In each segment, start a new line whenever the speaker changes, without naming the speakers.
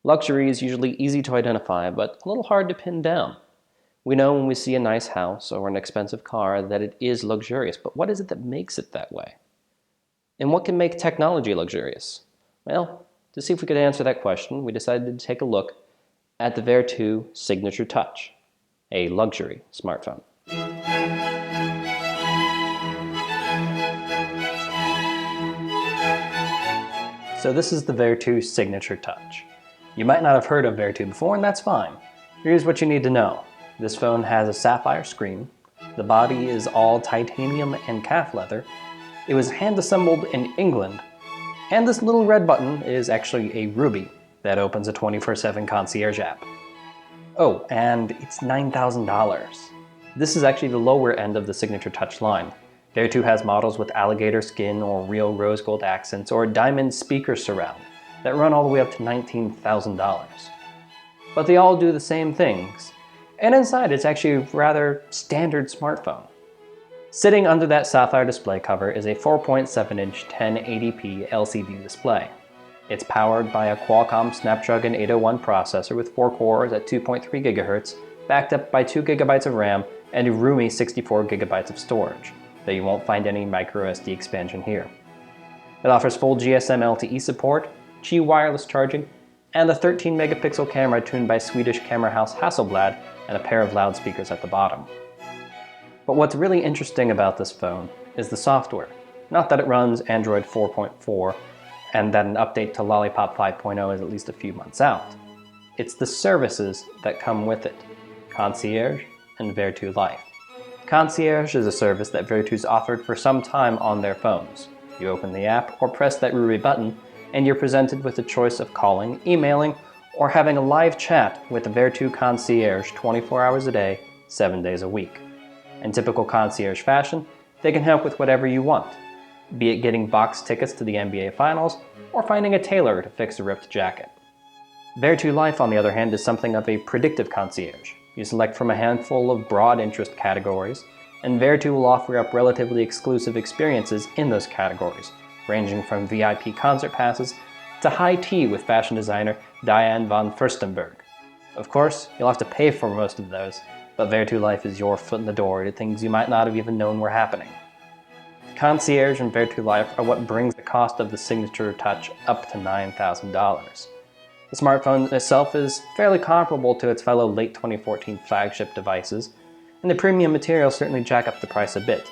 Luxury is usually easy to identify, but a little hard to pin down. We know when we see a nice house or an expensive car that it is luxurious, but what is it that makes it that way? And what can make technology luxurious? Well, to see if we could answer that question, we decided to take a look at the Vertu Signature Touch, a luxury smartphone. So this is the Vertu Signature Touch. You might not have heard of Vertu before, and that's fine. Here's what you need to know. This phone has a sapphire screen. The body is all titanium and calf leather. It was hand-assembled in England. And this little red button is actually a ruby that opens a 24/7 concierge app. Oh, and it's $9,000. This is actually the lower end of the Signature Touch line. Vertu has models with alligator skin or real rose gold accents or diamond speaker surround that run all the way up to $19,000. But they all do the same things. And inside it's actually a rather standard smartphone. Sitting under that sapphire display cover is a 4.7-inch 1080p LCD display. It's powered by a Qualcomm Snapdragon 801 processor with 4 cores at 2.3 GHz, backed up by 2 GB of RAM and a roomy 64 GB of storage, though you won't find any microSD expansion here. It offers full GSM LTE support, Qi wireless charging, and a 13-megapixel camera tuned by Swedish camera house Hasselblad and a pair of loudspeakers at the bottom. But what's really interesting about this phone is the software. Not that it runs Android 4.4 and that an update to Lollipop 5.0 is at least a few months out. It's the services that come with it, Concierge and Vertu Life. Concierge is a service that Vertu's offered for some time on their phones. You open the app or press that ruby button, and you're presented with the choice of calling, emailing, or having a live chat with the Vertu Concierge 24 hours a day, 7 days a week. In typical concierge fashion, they can help with whatever you want, be it getting box tickets to the NBA Finals or finding a tailor to fix a ripped jacket. Vertu Life, on the other hand, is something of a predictive concierge. You select from a handful of broad interest categories, and Vertu will offer up relatively exclusive experiences in those categories, ranging from VIP concert passes to high tea with fashion designer Diane von Furstenberg. Of course, you'll have to pay for most of those, but Vertu Life is your foot in the door to things you might not have even known were happening. Concierge and Vertu Life are what brings the cost of the Signature Touch up to $9,000. The smartphone itself is fairly comparable to its fellow late 2014 flagship devices, and the premium materials certainly jack up the price a bit,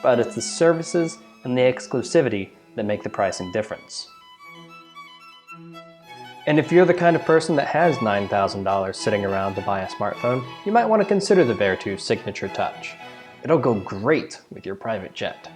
but it's the services and the exclusivity that make the pricing difference. And if you're the kind of person that has $9,000 sitting around to buy a smartphone, you might want to consider the Vertu Signature Touch. It'll go great with your private jet.